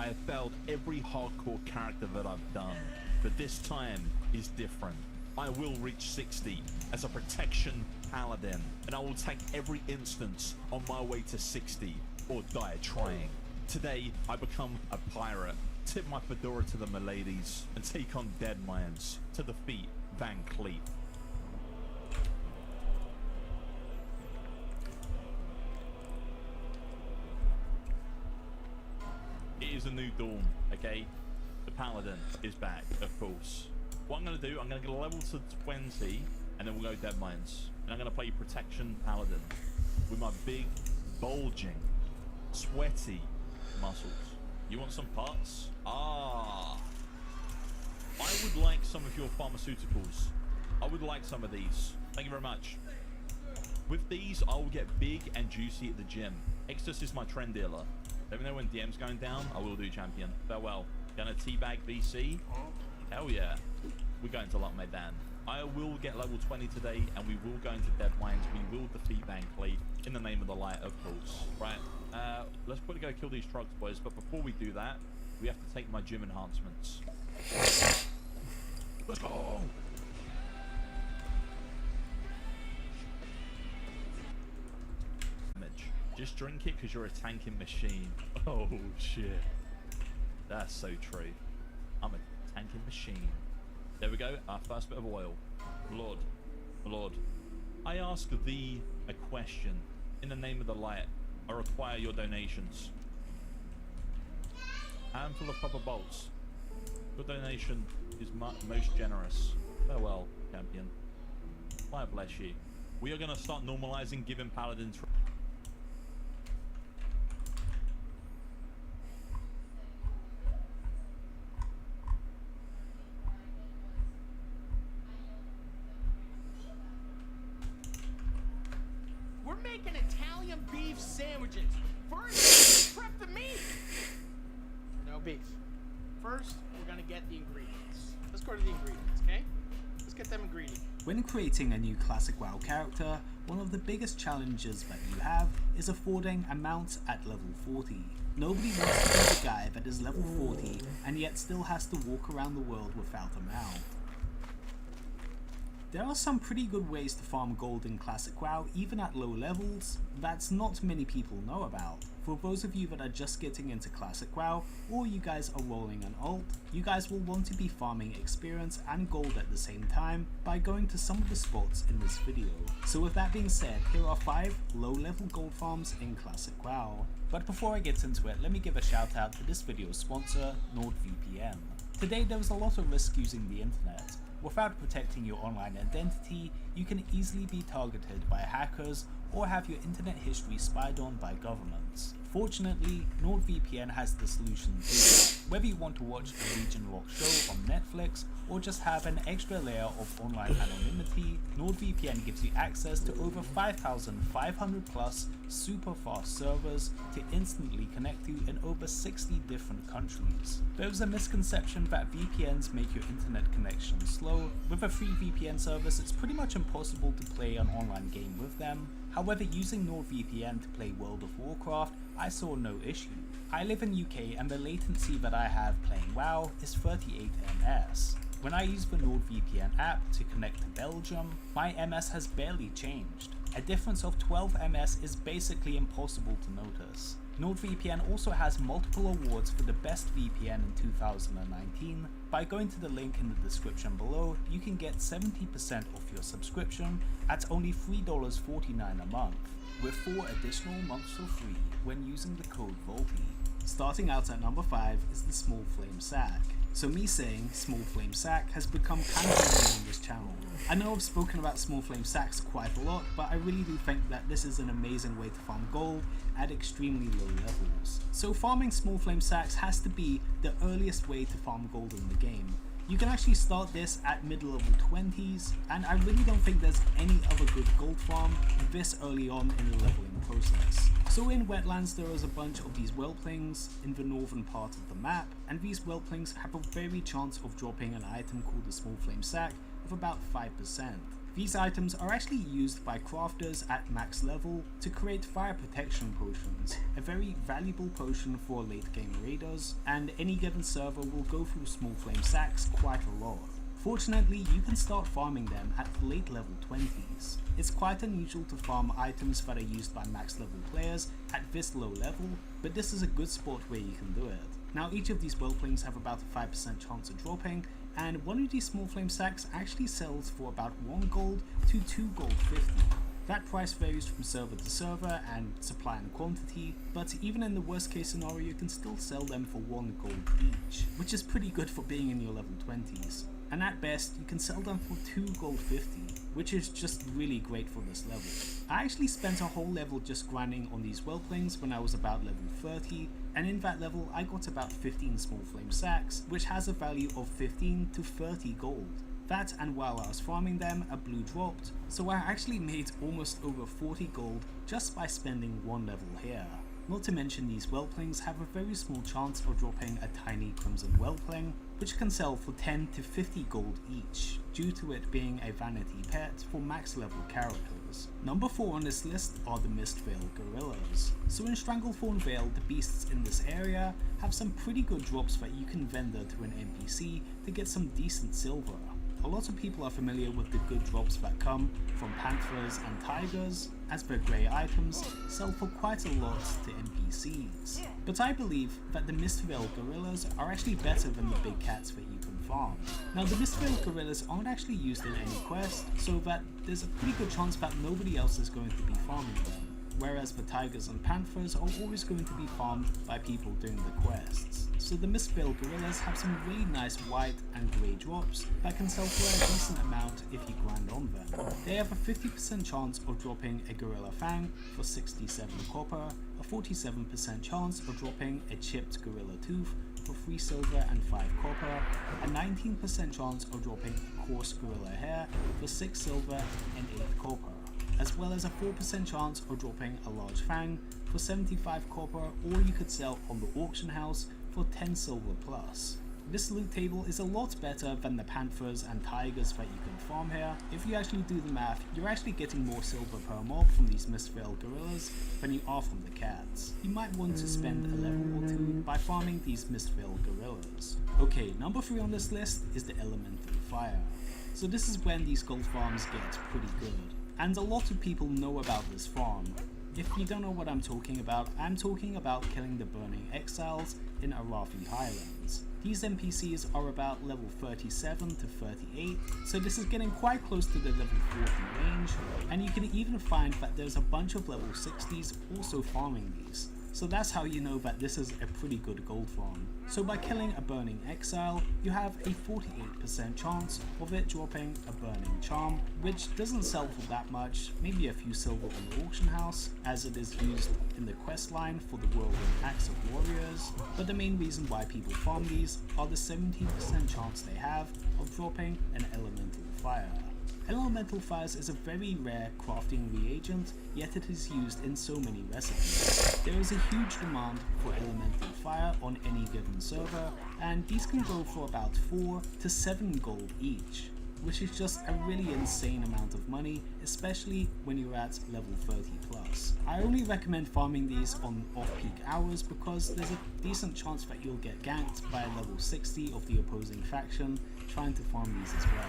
I have failed every hardcore character that I've done, but this time is different. I will reach 60 as a protection paladin, and I will take every instance on my way to 60 or die trying. Today, I become a pirate, tip my fedora to the miladies, and take on Deadmines to defeat Van Cleef. It is a new dawn, okay? The paladin is back, of course. What I'm going to do, I'm going to get a level to 20, and then we'll go Deadmines. And I'm going to play Protection Paladin with my big, bulging, sweaty muscles. You want some parts? Ah. I would like some of your pharmaceuticals. I would like some of these. Thank you very much. With these, I will get big and juicy at the gym. Extus is my trend dealer. Let me know when DM's going down. I will do, champion. Farewell. Gonna teabag BC. Hell yeah. We're going to Luck Medan. I will get level 20 today, and we will go into Deadmines. We will defeat Van Cleef in the name of the light, of course. Right. Let's quickly go kill these trucks, boys. But before we do that, we have to take my gym enhancements. Let's go. Just drink it because you're a tanking machine. Oh shit. That's so true. I'm a tanking machine. There we go, our first bit of oil. Lord, Lord, I ask thee a question. In the name of the light, I require your donations. Handful of copper bolts. Your donation is most generous. Farewell, champion. I bless you. We are going to start normalizing giving paladins. We're making Italian beef sandwiches. First, prep the meat. No beef. First, we're gonna get the ingredients. Let's go to the ingredients, okay? Let's get them ingredients. When creating a new classic WoW character, one of the biggest challenges that you have is affording a mount at level 40. Nobody wants to be the guy that is level 40 and yet still has to walk around the world without a mount. There are some pretty good ways to farm gold in Classic WoW even at low levels that not many people know about. For those of you that are just getting into Classic WoW, or you guys are rolling an alt, you guys will want to be farming experience and gold at the same time by going to some of the spots in this video. So with that being said, here are 5 low level gold farms in Classic WoW. But before I get into it, let me give a shout out to this video's sponsor, NordVPN. Today there was a lot of risk using the internet. Without protecting your online identity, you can easily be targeted by hackers or have your internet history spied on by governments. Fortunately, NordVPN has the solution too. Whether you want to watch a region-locked show on Netflix or just have an extra layer of online anonymity, NordVPN gives you access to over 5,500 plus super fast servers to instantly connect you in over 60 different countries. There's a misconception that VPNs make your internet connection slow. With a free VPN service, it's pretty much impossible to play an online game with them. However, using NordVPN to play World of Warcraft, I saw no issue. I live in UK and the latency that I have playing WoW is 38 ms. When I use the NordVPN app to connect to Belgium, my MS has barely changed. A difference of 12 ms is basically impossible to notice. NordVPN also has multiple awards for the best VPN in 2019. By going to the link in the description below, you can get 70% off your subscription at only $3.49 a month, with 4 additional months for free when using the code VOLTI. Starting out at number 5 is the Small Flame Sack. So me saying Small Flame Sack has become kind of a thing on this channel. I know I've spoken about Small Flame Sacks quite a lot, but I really do think that this is an amazing way to farm gold at extremely low levels. So farming Small Flame Sacks has to be the earliest way to farm gold in the game. You can actually start this at mid-level 20s, and I really don't think there's any other good gold farm this early on in the leveling process. So in Wetlands there is a bunch of these whelplings in the northern part of the map, and these whelplings have a very chance of dropping an item called the Small Flame Sack of about 5%. These items are actually used by crafters at max level to create fire protection potions, a very valuable potion for late game raiders, and any given server will go through small flame sacks quite a lot. Fortunately, you can start farming them at the late level 20s. It's quite unusual to farm items that are used by max level players at this low level, but this is a good spot where you can do it. Now each of these whelplings have about a 5% chance of dropping, and one of these small flame sacks actually sells for about 1 gold to 2 gold 50. That price varies from server to server and supply and quantity, but even in the worst case scenario you can still sell them for 1 gold each, which is pretty good for being in your level 20s. And at best, you can sell them for 2 gold 50, which is just really great for this level. I actually spent a whole level just grinding on these whelplings when I was about level 30, and in that level I got about 15 small flame sacks, which has a value of 15 to 30 gold. That, and while I was farming them, a blue dropped, so I actually made almost over 40 gold just by spending 1 level here. Not to mention these whelplings have a very small chance of dropping a tiny crimson whelpling, which can sell for 10 to 50 gold each, due to it being a vanity pet for max level characters. Number 4 on this list are the Mistvale Gorillas. So in Stranglethorn Vale, the beasts in this area have some pretty good drops that you can vendor to an NPC to get some decent silver. A lot of people are familiar with the good drops that come from panthers and tigers, as their grey items sell for quite a lot to NPCs. But I believe that the Mistvale Gorillas are actually better than the big cats that you can farm. Now the Mistvale Gorillas aren't actually used in any quest, so that there's a pretty good chance that nobody else is going to be farming them, whereas the tigers and panthers are always going to be farmed by people doing the quests. So the Mistvale Gorillas have some really nice white and grey drops that can sell for a decent amount if you grind on them. They have a 50% chance of dropping a Gorilla Fang for 67 copper, a 47% chance of dropping a chipped Gorilla Tooth for 3 silver and 5 copper, a 19% chance of dropping a coarse Gorilla Hair for 6 silver and 8 copper, as well as a 4% chance of dropping a large fang for 75 copper, or you could sell on the auction house for 10 silver plus. This loot table is a lot better than the panthers and tigers that you can farm here. If you actually do the math, you're actually getting more silver per mob from these Mistvale Gorillas than you are from the cats. You might want to spend a level or 2 by farming these Mistvale Gorillas. Okay, number 3 on this list is the Elemental Fire. So this is when these gold farms get pretty good, and a lot of people know about this farm. If you don't know what I'm talking about killing the Burning Exiles in Arathi Highlands. These NPCs are about level 37 to 38, so this is getting quite close to the level 40 range, and you can even find that there's a bunch of level 60s also farming these. So that's how you know that this is a pretty good gold farm. So by killing a Burning Exile, you have a 48% chance of it dropping a Burning Charm, which doesn't sell for that much, maybe a few silver on the auction house, as it is used in the quest line for the Whirlwind Axe of Warriors. But the main reason why people farm these are the 17% chance they have of dropping an Elemental Fire. Elemental Fires is a very rare crafting reagent, yet it is used in so many recipes. There is a huge demand for Elemental Fire on any given server, and these can go for about 4 to 7 gold each, which is just a really insane amount of money, especially when you're at level 30 plus. I only recommend farming these on off-peak hours because there's a decent chance that you'll get ganked by a level 60 of the opposing faction trying to farm these as well.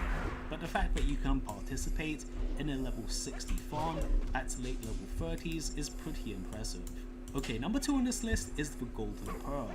But the fact that you can participate in a level 60 farm at late level 30s is pretty impressive. Okay, number 2 on this list is the Golden Pearl.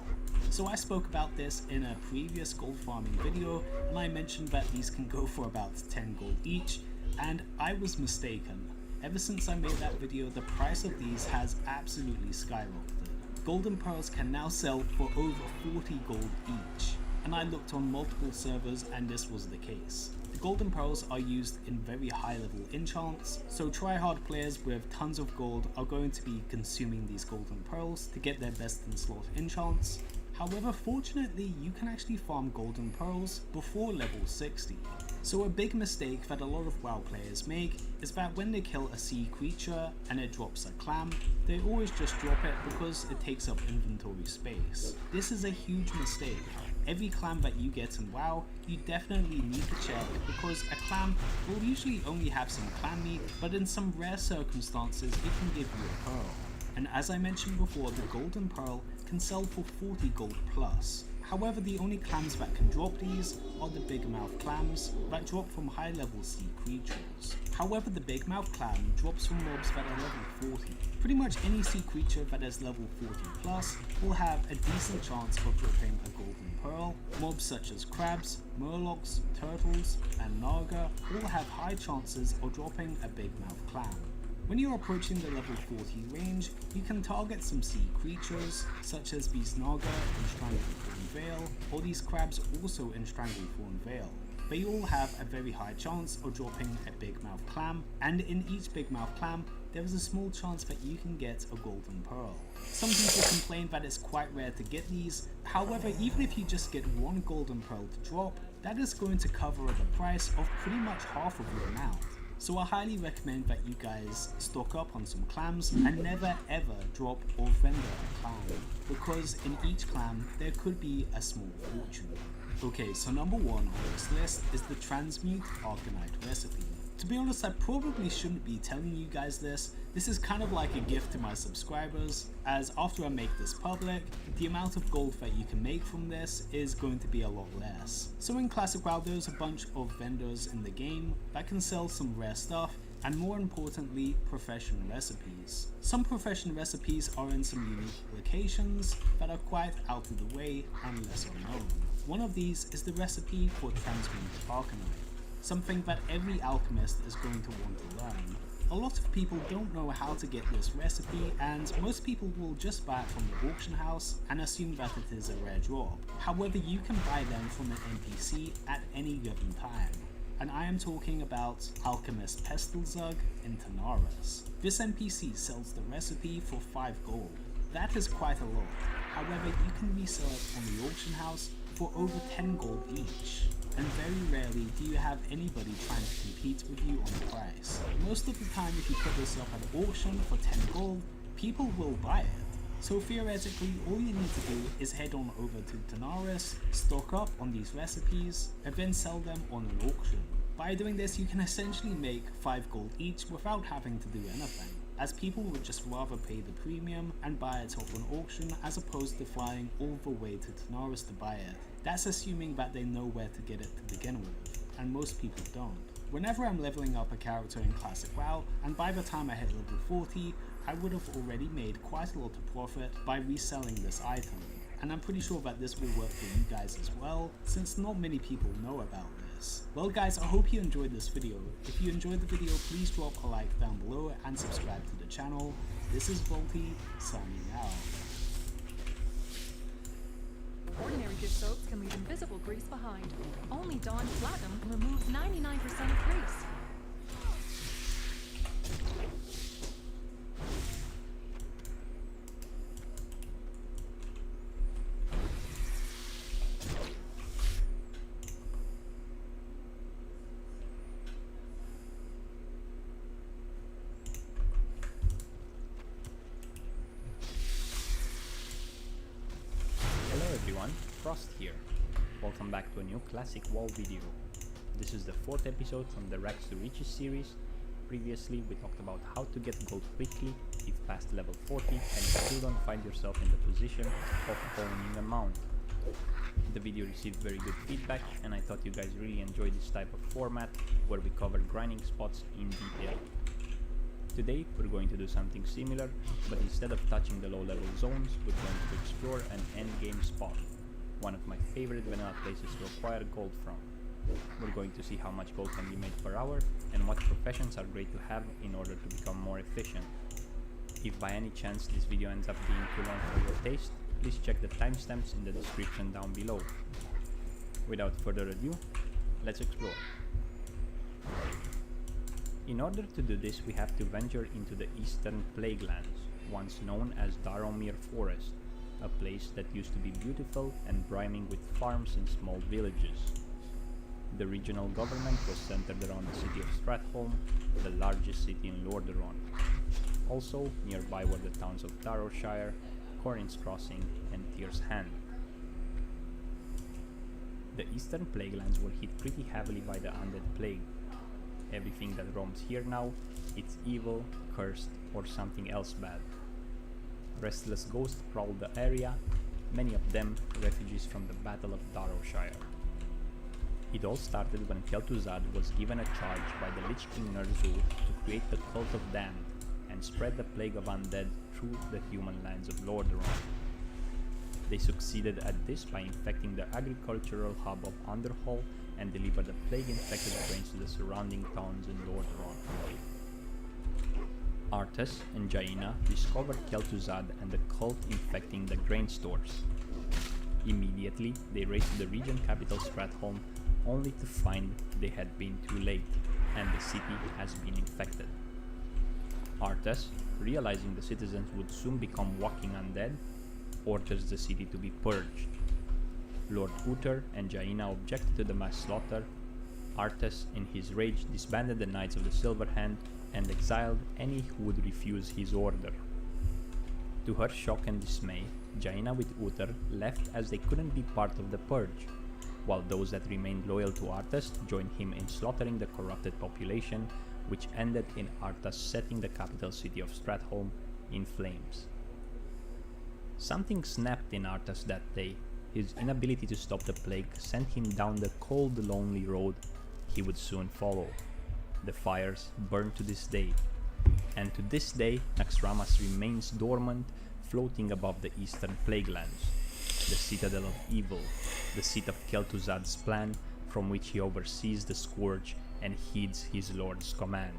So I spoke about this in a previous gold farming video, and I mentioned that these can go for about 10 gold each, and I was mistaken. Ever since I made that video, the price of these has absolutely skyrocketed. Golden Pearls can now sell for over 40 gold each, and I looked on multiple servers and this was the case. The Golden Pearls are used in very high level enchants, so tryhard players with tons of gold are going to be consuming these Golden Pearls to get their best in slot enchants. However, fortunately, you can actually farm Golden Pearls before level 60. So a big mistake that a lot of WoW players make is that when they kill a sea creature and it drops a clam, they always just drop it because it takes up inventory space. This is a huge mistake. every clam that you get in WoW, you definitely need to check, because a clam will usually only have some clam meat, but in some rare circumstances it can give you a pearl. And as I mentioned before, the golden pearl can sell for 40 gold plus. However, the only clams that can drop these are the big mouth clams that drop from high level sea creatures. However, the big mouth clam drops from mobs that are level 40. Pretty much any sea creature that is level 40 plus will have a decent chance of dropping a golden pearl. Mobs such as crabs, murlocs, turtles, and naga all have high chances of dropping a big mouth clam. When you're approaching the level 40 range, you can target some sea creatures, such as these naga in Stranglethorn Vale, or these crabs also in Stranglethorn Vale. They all have a very high chance of dropping a big mouth clam, and in each big mouth clam, there is a small chance that you can get a golden pearl. Some people complain that it's quite rare to get these, however, even if you just get one golden pearl to drop, that is going to cover the price of pretty much half of your amount. So I highly recommend that you guys stock up on some clams and never ever drop or vendor a clam, because in each clam there could be a small fortune. Okay, so number 1 on this list is the Transmute Arcanite recipe. To be honest, I probably shouldn't be telling you guys this. This is kind of like a gift to my subscribers, as after I make this public, the amount of gold that you can make from this is going to be a lot less. So in Classic WoW, there's a bunch of vendors in the game that can sell some rare stuff, and more importantly, profession recipes. Some profession recipes are in some unique locations that are quite out of the way and less unknown. One of these is the recipe for Transmute Arcanite, something that every alchemist is going to want to learn. A lot of people don't know how to get this recipe, and most people will just buy it from the auction house and assume that it is a rare drop. However, you can buy them from an NPC at any given time. And I am talking about Alchemist Pestilzug in Tanaris. This NPC sells the recipe for 5 gold. That is quite a lot. However, you can resell it on the auction house for over 10 gold each. And very rarely do you have anybody trying to compete with you on the price. Most of the time, if you put this up at auction for 10 gold, people will buy it. So theoretically, all you need to do is head on over to Tanaris, stock up on these recipes, and then sell them on an auction. By doing this, you can essentially make 5 gold each without having to do anything, as people would just rather pay the premium and buy it off an auction as opposed to flying all the way to Tanaris to buy it. That's assuming that they know where to get it to begin with, and most people don't. Whenever I'm leveling up a character in Classic WoW, and by the time I hit level 40, I would have already made quite a lot of profit by reselling this item. And I'm pretty sure that this will work for you guys as well, since not many people know about this. Well guys, I hope you enjoyed this video. If you enjoyed the video, please drop a like down below and subscribe to the channel. This is Volty, signing out. Ordinary dish soaps can leave invisible grease behind. Only Dawn Platinum removes 99% of grease. Frost here. Welcome back to a new Classic WoW video. This is the 4th episode from the Rags to Riches series. Previously we talked about how to get gold quickly if past level 40 and you still don't find yourself in the position of owning a mount. The video received very good feedback and I thought you guys really enjoyed this type of format where we cover grinding spots in detail. Today we're going to do something similar, but instead of touching the low level zones, we're going to explore an endgame spot, one of my favorite vanilla places to acquire gold from. We're going to see how much gold can be made per hour and what professions are great to have in order to become more efficient. If by any chance this video ends up being too long for your taste, please check the timestamps in the description down below. Without further ado, let's explore. In order to do this, we have to venture into the Eastern Plaguelands, once known as Daromir Forest, a place that used to be beautiful and brimming with farms and small villages. The regional government was centered around the city of Stratholme, the largest city in Lordaeron. Also, nearby were the towns of Darrowshire, Corin's Crossing, and Tyr's Hand. The eastern plaguelands were hit pretty heavily by the undead plague. Everything that roams here now, it's evil, cursed, or something else bad. Restless ghosts prowl the area, many of them refugees from the Battle of Darrowshire. It all started when Kel'Thuzad was given a charge by the Lich King Ner'zhul to create the Cult of Damned and spread the plague of undead through the human lands of Lordaeron. They succeeded at this by infecting the agricultural hub of Underhall and delivered the plague-infected grains to the surrounding towns in Lordaeron. Arthas and Jaina discovered Kel'Thuzad and the cult infecting the grain stores. Immediately, they raced to the region capital Stratholme, only to find they had been too late, and the city has been infected. Arthas, realizing the citizens would soon become walking undead, orders the city to be purged. Lord Uther and Jaina objected to the mass slaughter. Arthas, in his rage, disbanded the Knights of the Silver Hand and exiled any who would refuse his order. To her shock and dismay, Jaina with Uther left as they couldn't be part of the purge, while those that remained loyal to Arthas joined him in slaughtering the corrupted population, which ended in Arthas setting the capital city of Stratholme in flames. Something snapped in Arthas that day. His inability to stop the plague sent him down the cold, lonely road he would soon follow. The fires burn to this day, and to this day Naxxramas remains dormant, floating above the eastern plaguelands, the citadel of evil, the seat of Kel'Thuzad's plan, from which he oversees the Scourge and heeds his lord's command.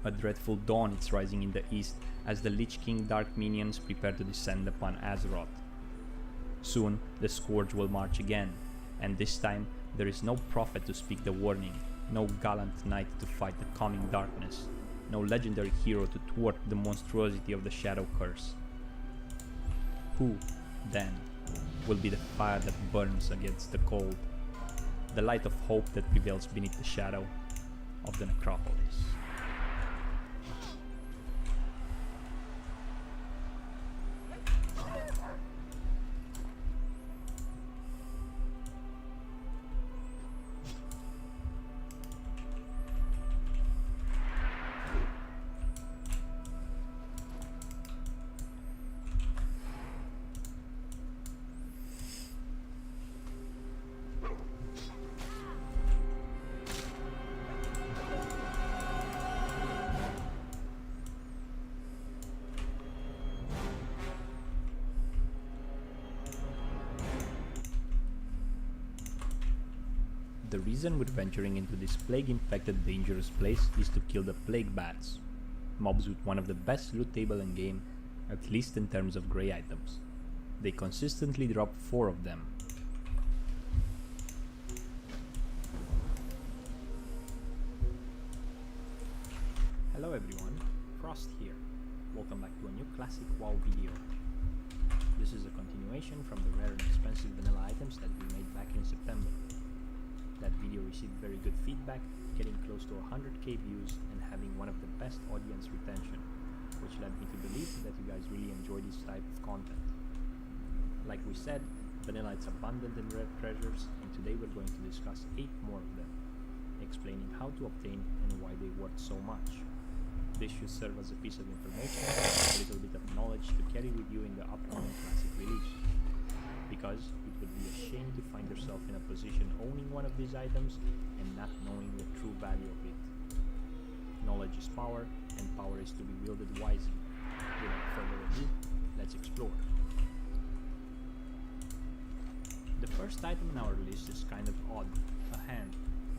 A dreadful dawn is rising in the east as the Lich King dark minions prepare to descend upon Azeroth. Soon the Scourge will march again, and this time there is no prophet to speak the warning, no gallant knight to fight the coming darkness, no legendary hero to thwart the monstrosity of the Shadow Curse. Who, then, will be the fire that burns against the cold, the light of hope that prevails beneath the shadow of the necropolis? The reason we're venturing into this plague-infected dangerous place is to kill the plague bats, mobs with one of the best loot table in game, at least in terms of grey items. They consistently drop 4 of them. Hello everyone, Frost here. Welcome back to a new classic WoW video. This is a continuation from the rare and expensive vanilla items that we made back in September. That video received very good feedback, getting close to 100k views and having one of the best audience retention, which led me to believe that you guys really enjoy this type of content. Like we said, vanilla is abundant in rare treasures, and today we're going to discuss 8 more of them, explaining how to obtain and why they worth so much. This should serve as a piece of information, a little bit of knowledge to carry with you in the upcoming classic release. Because it would be a shame to find yourself in a position owning one of these items and not knowing the true value of it. Knowledge is power, and power is to be wielded wisely. Without further ado, let's explore. The first item in our list is kind of odd, a hand,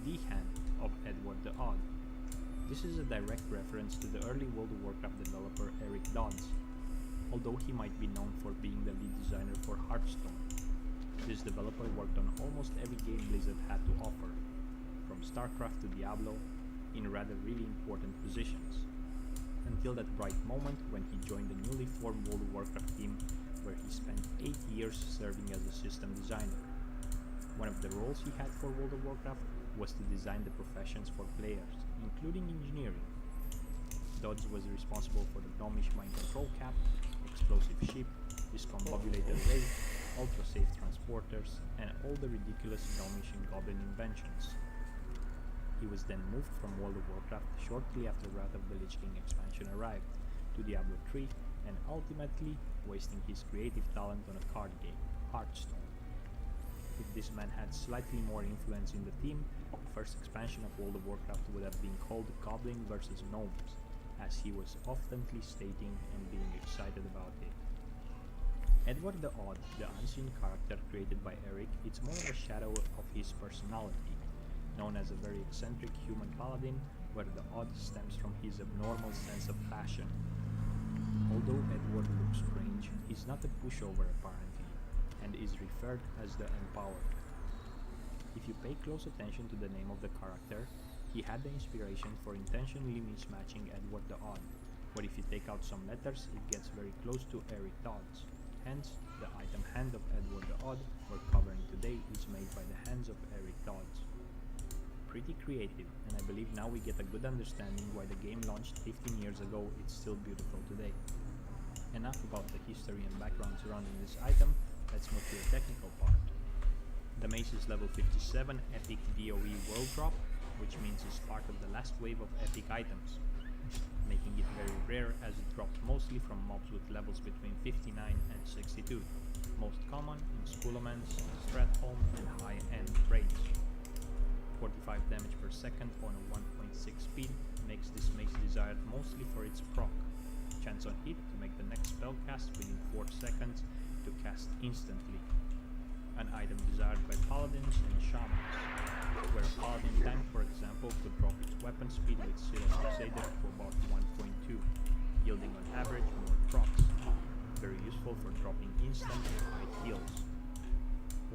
the hand of Edward the Odd. This is a direct reference to the early World of Warcraft developer Eric Dodds, although he might be known for being the lead designer for Hearthstone. This developer worked on almost every game Blizzard had to offer, from StarCraft to Diablo, in rather really important positions, until that bright moment when he joined the newly formed World of Warcraft team, where he spent 8 years serving as a system designer. One of the roles he had for World of Warcraft was to design the professions for players, including engineering. Dodds was responsible for the Gnomish mind control cap, explosive ship, discombobulated ray, ultra-safe transporters, and all the ridiculous gnomish and goblin inventions. He was then moved from World of Warcraft shortly after Wrath of the Lich King expansion arrived, to Diablo 3, and ultimately wasting his creative talent on a card game, Hearthstone. If this man had slightly more influence in the team, the first expansion of World of Warcraft would have been called Goblin vs. Gnomes, as he was oftenly stating and being excited about it. Edward the Odd, the unseen character created by Eric, it's more of a shadow of his personality, known as a very eccentric human paladin, where the odd stems from his abnormal sense of fashion. Although Edward looks strange, he's not a pushover apparently, and is referred as the Empowered. If you pay close attention to the name of the character, he had the inspiration for intentionally mismatching Edward the Odd, where if you take out some letters, it gets very close to Eric Todd's. Hence, the item Hand of Edward the Odd we're covering today is made by the hands of Eric Dodds. Pretty creative, and I believe now we get a good understanding why the game launched 15 years ago, it's still beautiful today. Enough about the history and background surrounding this item, let's move to the technical part. The mace is level 57 Epic DOE World Drop, which means it's part of the last wave of epic items, making it very rare as it drops mostly from mobs with levels between 59 and 62, most common in Skullomans, Stratholme and high-end raids. 45 damage per second on a 1.6 speed makes this mace desired mostly for its proc, chance on hit to make the next spell cast within 4 seconds to cast instantly, an item desired by paladins and shamans, where a paladin tank for example could drop its weapon speed with Scylla Crusader to about 1.2, yielding on average more procs, very useful for dropping instant and high heals.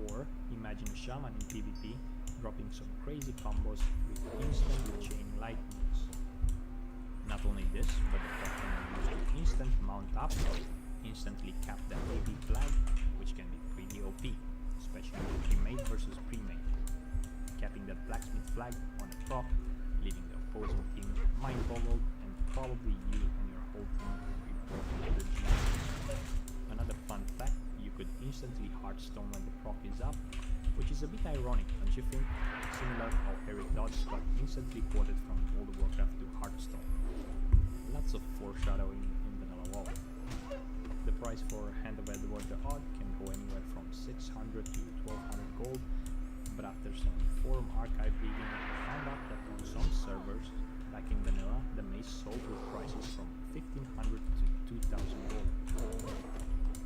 Or imagine a shaman in PvP dropping some crazy combos with instant chain lightnings. Not only this, but the proc can be used to instant mount up, instantly cap the AP flag, which can be pretty OP, especially with pre-made versus pre-made. Capping that blacksmith flag on a proc, leaving the opposing team mind-boggled and probably you and your whole team reporting to the GM. Another fun fact, you could instantly Hearthstone when the proc is up, which is a bit ironic, don't you think? Similar how Eric Dodds got instantly ported from World of Warcraft to Hearthstone. Lots of foreshadowing in Vanilla WoW. The price for Hand of Edward the Odd can go anywhere from 600 to 1200 gold, but after some forum archive digging, I found out that on some servers, back in Vanilla, the mace sold with prices from 1500 to 2000 gold.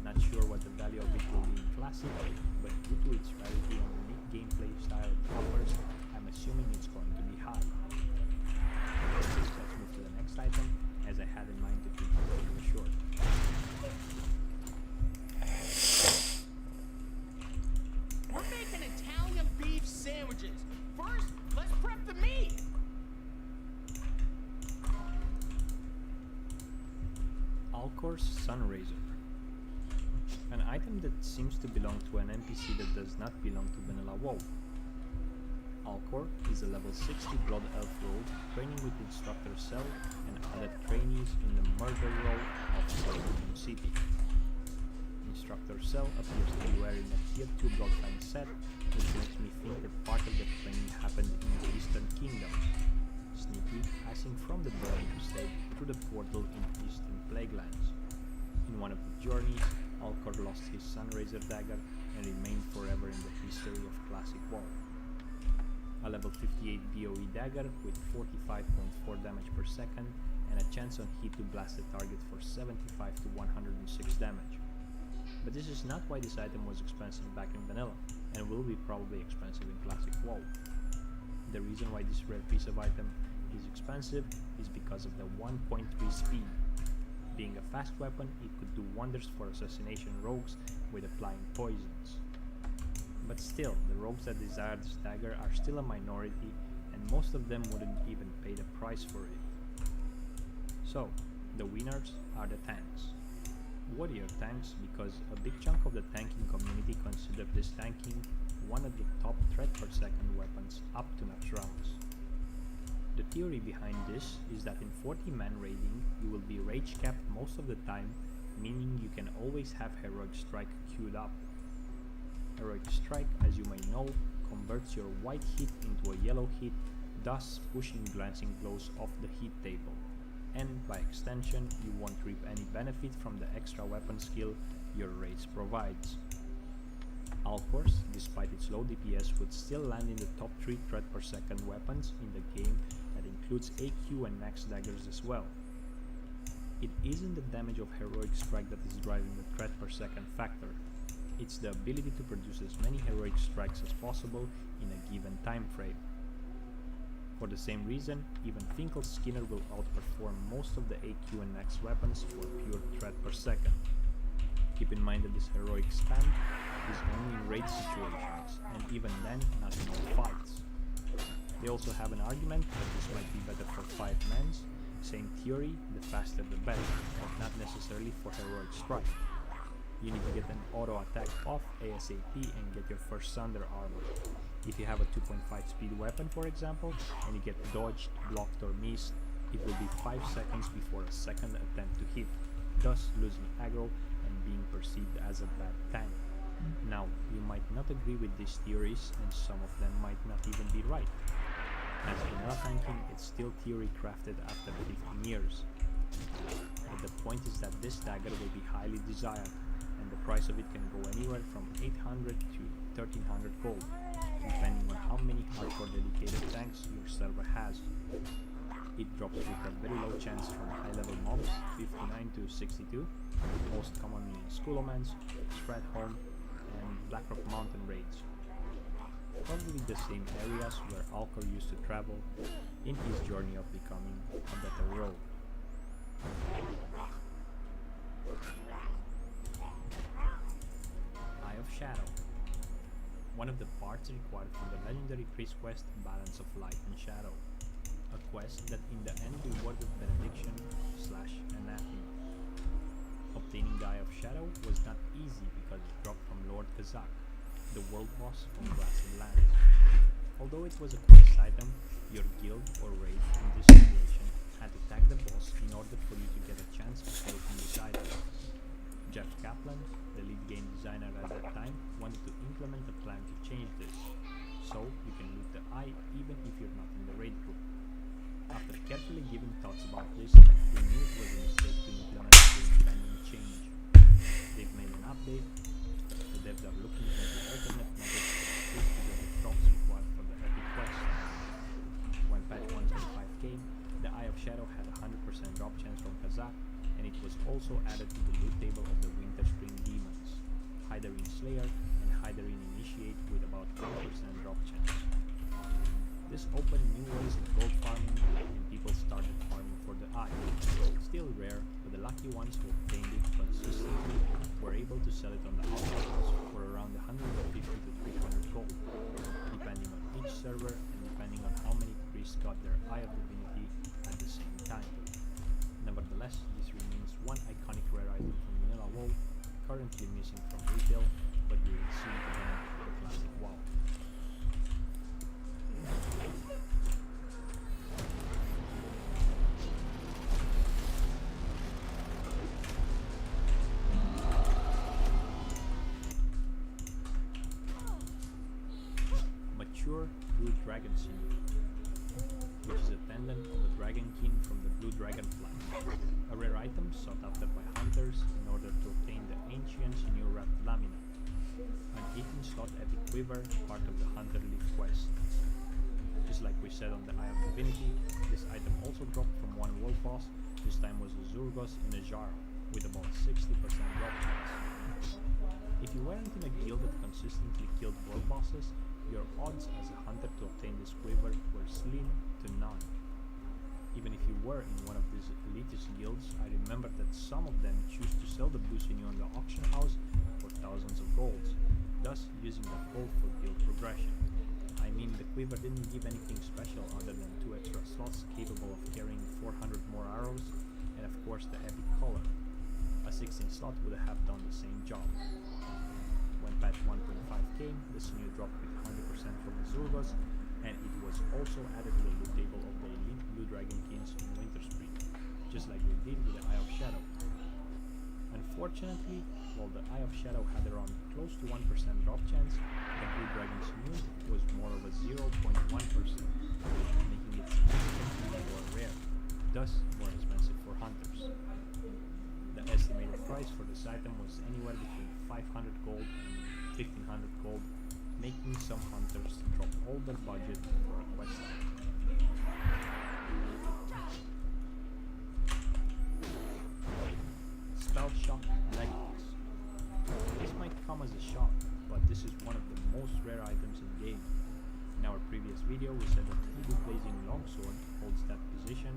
Not sure what the value of it will be in Classic, but due to its rarity and unique gameplay style it offers, I'm assuming it's going to be high. Let's move to the next item, as I had in mind to keep the video short. We're making Italian beef sandwiches. First, let's prep the meat. Alcor's Sunraiser. An item that seems to belong to an NPC that does not belong to Vanilla WoW. Alcor is a level 60 Blood Elf rogue training with Instructor Cell and other trainees in the murder role of Solomon City. Instructor Cell appears to be wearing a tier 2 Bloodline set, which makes me think that part of the training happened in the Eastern Kingdoms, Sneaky passing from the Burning Crusade through the portal into Eastern Plaguelands. In one of the journeys, Alcor lost his Sunraiser dagger and remained forever in the history of Classic WoW. A level 58 BOE dagger with 45.4 damage per second and a chance on hit to blast the target for 75 to 106 damage. But this is not why this item was expensive back in Vanilla, and will be probably expensive in Classic WoW. The reason why this rare piece of item is expensive is because of the 1.3 speed. Being a fast weapon, it could do wonders for assassination rogues with applying poisons. But still, the rogues that desire this dagger are still a minority, and most of them wouldn't even pay the price for it. So, the winners are the tanks. Warrior tanks, because a big chunk of the tanking community consider this tanking one of the top threat per second weapons up to max rounds. The theory behind this is that in 40-man raiding, you will be rage capped most of the time, meaning you can always have Heroic Strike queued up. Heroic Strike, as you may know, converts your white hit into a yellow hit, thus pushing Glancing Blows off the hit table, and by extension you won't reap any benefit from the extra weapon skill your race provides. Alcor's, despite its low DPS, would still land in the top 3 threat per second weapons in the game that includes AQ and Axe daggers as well. It isn't the damage of Heroic Strike that is driving the threat per second factor, it's the ability to produce as many Heroic Strikes as possible in a given time frame. For the same reason, even Finkel Skinner will outperform most of the AQ and Axe weapons for pure threat per second. Keep in mind that this heroic spam is only in raid situations, and even then not in all fights. They also have an argument that this might be better for 5-mans, same theory, the faster the better, but not necessarily for heroic strike. You need to get an auto attack off ASAP and get your first Sunder armor. If you have a 2.5 speed weapon, for example, and you get dodged, blocked or missed, it will be 5 seconds before a second attempt to hit, thus losing aggro and being perceived as a bad tank. Now, you might not agree with these theories, and some of them might not even be right. As vanilla tanking, it's still theory crafted after 15 years. But the point is that this dagger will be highly desired, and the price of it can go anywhere from 800 to 1300 gold, depending on how many hardcore dedicated tanks your server has. It drops with a very low chance from high level mobs, 59 to 62, most commonly in Skullomans, Stratholme, and Blackrock Mountain raids. Probably the same areas where Alcor used to travel in his journey of becoming a better rogue. Eye of Shadow. One of the parts required for the legendary priest quest Balance of Light and Shadow. A quest that in the end rewarded benediction / anathema. Obtaining the Eye of Shadow was not easy because it dropped from Lord Kazak, the world boss from Grassy Lands. Although it was a quest item, your guild or raid in this situation had to tag the boss in order for you to get a chance of taking this item. Jeff Kaplan, the lead game designer at that time, wanted to implement a plan to change this, so you can loot the eye even if you're not in the raid group. After carefully giving thoughts about this, we knew it was a mistake to implement the impending change. They've made an update. The devs are looking into alternate methods to get the drops required for the epic quest. When patch 1.5 came, the Eye of Shadow had a 100% drop chance from Kazak, and it was also added to the loot table of the Winter Spring Demons, Hydarine Slayer and Hydarine Initiate with about 20% drop chance. This opened new ways of gold farming, and people started farming for the eye. Still rare, but the lucky ones who obtained it consistently were able to sell it on the auctions for around 150 to 300 gold, depending on each server and depending on how many priests got their Eye of Divinity at the same time. Nevertheless, this remains one iconic rare item from Vanilla WoW, currently missing from retail, but we will see it again for the classic WoW. Mature Blue Dragon Sinew, which is a pendant of the Dragon King from the Blue Dragon flag, a rare item sought after by hunters in order to obtain the ancient Sinew wrapped lamina, an 18-slot epic quiver, part of the Hunter Leaf quest. Just like we said on the Eye of Divinity, this item also dropped from one world boss. This time was a Zurgos in a Jaro, with about 60% drop chance. If you weren't in a guild that consistently killed world bosses, your odds as a hunter to obtain this quiver were slim to none. Even if you were in one of these elitist guilds, I remember that some of them choose to sell the blue sinew on the auction house for thousands of golds, thus using that gold for guild progression. I mean, the quiver didn't give anything special other than 2 extra slots capable of carrying 400 more arrows, and of course the epic color. A 16 slot would have done the same job. When patch 1.5 came, the sinew dropped with 100% from the Zurgos, and it was also added to the loot table of the elite Blue Dragon Kings in Winter Spring, just like they did with the Eye of Shadow. Unfortunately, while the Eye of Shadow had around close to 1% drop chance, the Blue Dragon's Moon was more of a 0.1%, making it significantly more rare, thus more expensive for hunters. The estimated price for this item was anywhere between 500 gold and 1500 gold, making some hunters drop all their budget for a quest item. Spell Shock Leggings. This might come as a shock, but this is one of the most rare items in the game. In our previous video we said that Eagle Blazing Longsword holds that position.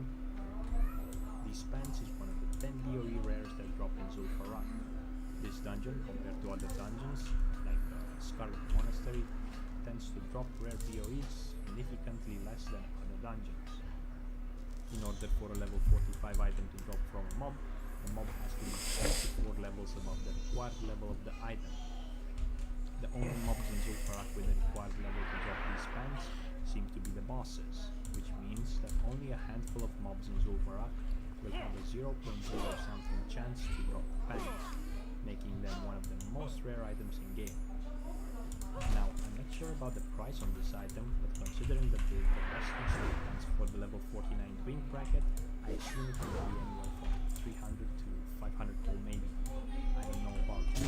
These pants is one of the 10 DOE rares that drop in Zul'Farrak. This dungeon, compared to other dungeons, like Scarlet Monastery, tends to drop rare DOEs significantly less than other dungeons. In order for a level 45 item to drop from a mob, the mob has to be 24 levels above the required level of the item. The only mobs in Zul'Farrak with the required level to drop these pants seem to be the bosses, which means that only a handful of mobs in Zul'Farrak will have a 0.0 something chance to drop pants, making them one of the most rare items in game. Now, I'm not sure about the price on this item, but considering that the resting sword pants for the level 49 twin bracket, I assume it will be anywhere from 300 to 500 gold maybe. I don't know about you.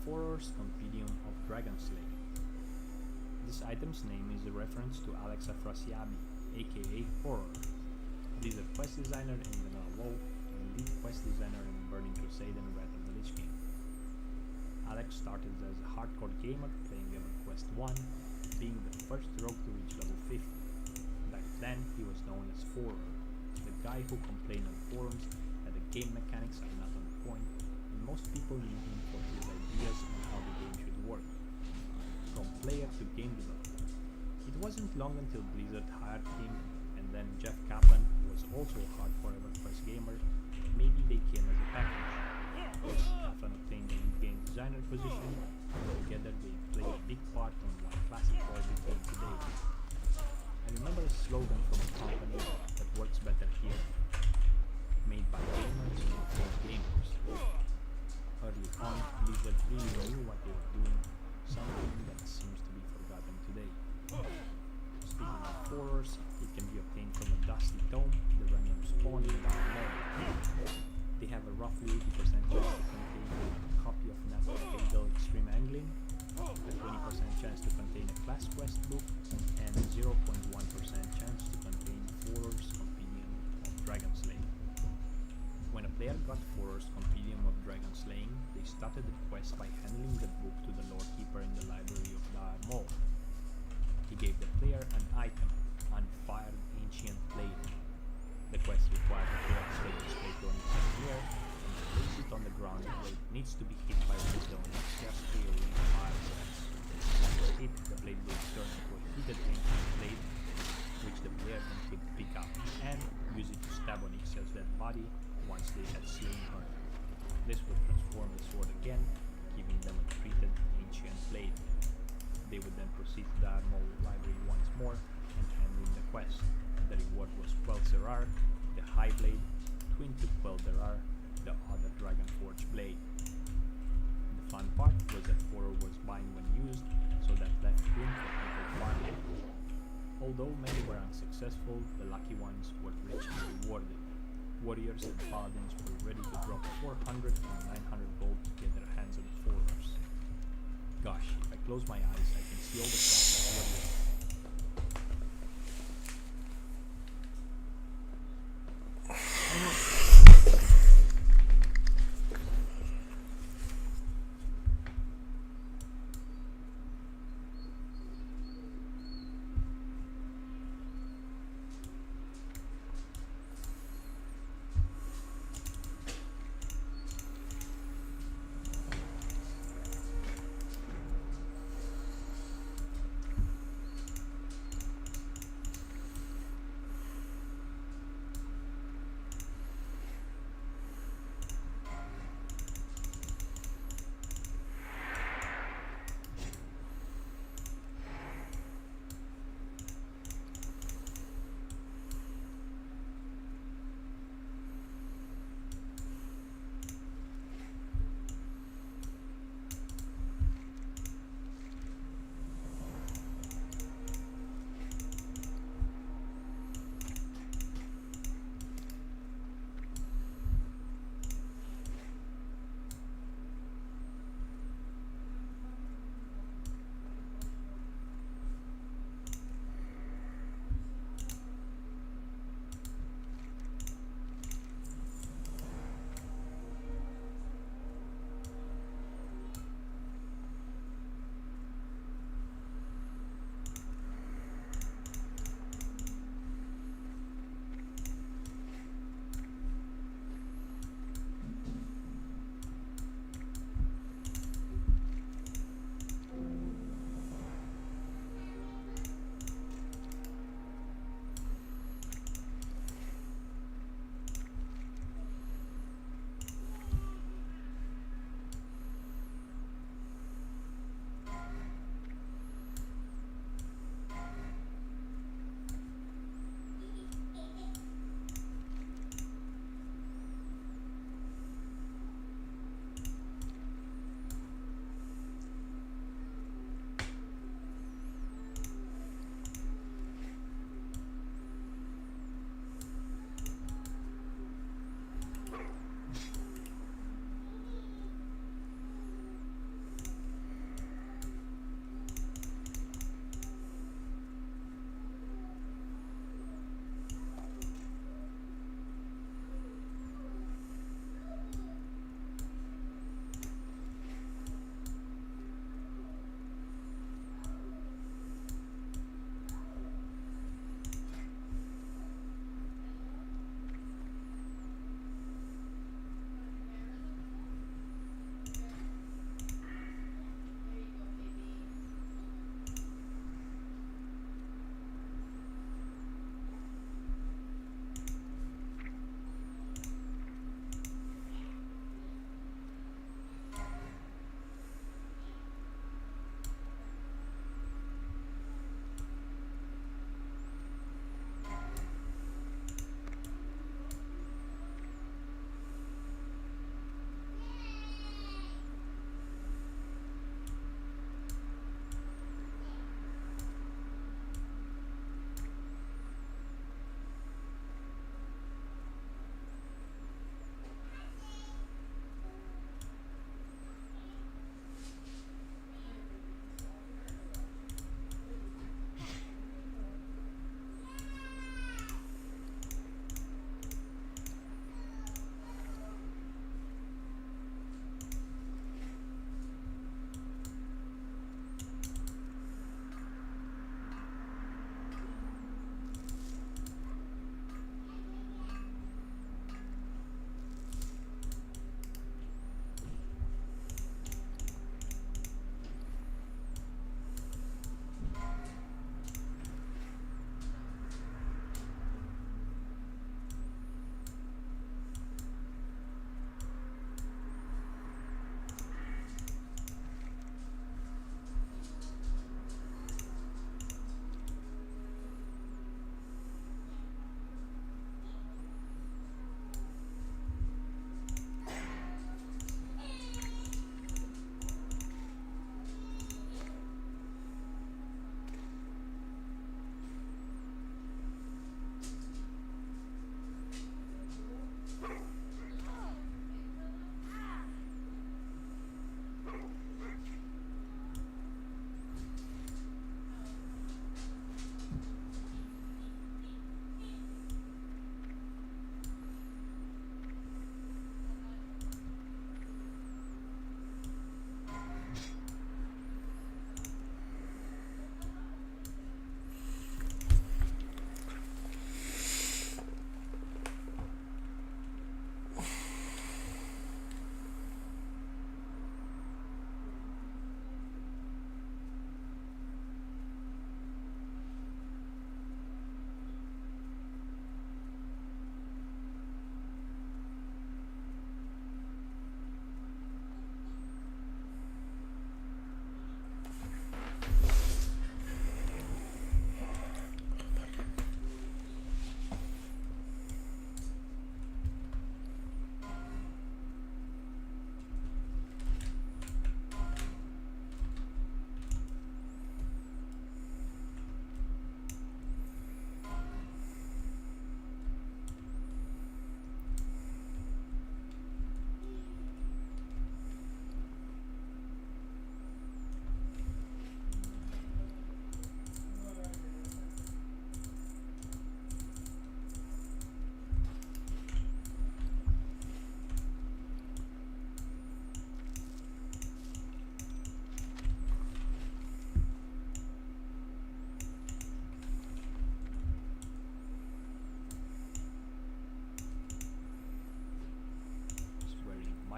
Horror's Compendium of Dragon Slaying. This item's name is a reference to Alex Afrasiabi, aka Horror, Blizzard quest designer in Vanilla WoW and lead quest designer in Burning Crusade and Wrath of the Lich King. Alex started as a hardcore gamer playing EverQuest 1, being the first rogue to reach level 50. Back then, he was known as Forer, the guy who complained on forums that the game mechanics are not on point, and most people knew him for his ideas on how the game should work, from player to game developer. It wasn't long until Blizzard hired him, and then Jeff Kaplan, who was also a hardcore EverQuest gamer. Maybe they came as a package. Of course, Kaplan obtained the lead game designer position, and together they played a big part on what Classic WoW became today. I remember a slogan from a company that works better here: made by gamers for gamers. Early on, Blizzard really knew what they were doing, something that seems to be forgotten today. Speaking of horrors, it can be obtained from a Dusty Tome, the random spawn in Dark Mode. They have a roughly 80% chance to contain a copy of Navigator Extreme Angling, a 20% chance to contain a class quest book, and a 0.1% chance to contain Forer's Compendium of Dragon Slaying. When a player got Forer's Compendium of Dragon Slaying, they started the quest by handing the book to the lore keeper in the library of Dar Mor. He gave the player an item, Unfired Ancient Blade. The quest required the player to slay the Slate Onyx Engineer and place it on the ground where it needs to be hit by Wisdom just clearing fire cells. Once hit, the blade will turn into a heated ancient blade, which the player then could pick up and use it to stab Onyxia's dead body once they had slain her. This would transform the sword again, giving them a treated ancient blade. They would then proceed to the Armor library once more and hand in the quest. The reward was Quel'Serrar, the High Blade, twin to Quel'Serrar, the other Dragonforge blade. The fun part was that Forer was buying when used, so that left room for people farming. Although many were unsuccessful, the lucky ones were richly rewarded. Warriors and paladins were ready to drop 400 and 900 gold to get their hands on Forers. Gosh, if I close my eyes, I can see all the classic warriors.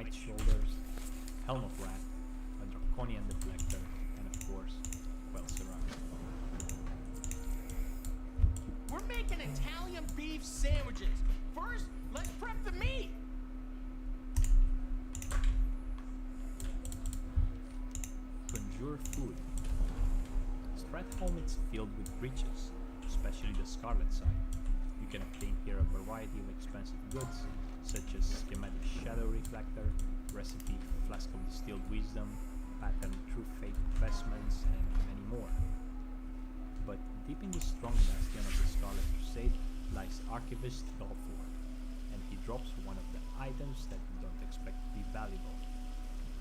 White Shoulders, Helm of Wrath, a Draconian Deflector, and of course, Quel'Serra. We're making Italian beef sandwiches. First, let's prep the meat. Conjure Food. Stratholme is filled with breaches, especially the Scarlet side. You can obtain here a variety of expensive goods, such as Schematic Shadow Reflector, Recipe Flask of Distilled Wisdom, Pattern True Fate Vestments, and many more. But deep in the strong bastion of the Scarlet Crusade lies Archivist Dolphor, and he drops one of the items that you don't expect to be valuable.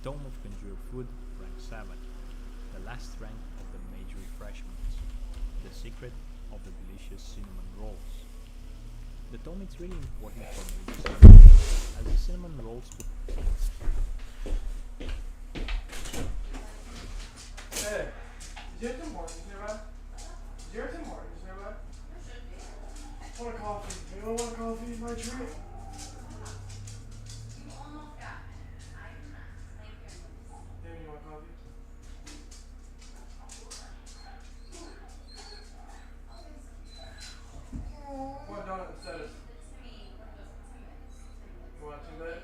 Tome of Conjure Food, rank 7, the last rank of the Mage Refreshments, the secret of the delicious cinnamon rolls. The tome is really important for mages, as the cinnamon rolls Hey, did you have Tim Hortons nearby? Did you have Tim Hortons nearby? I want a coffee. Anyone want a coffee? My treat. Damon, you want coffee? I want a donut instead. You want two bed?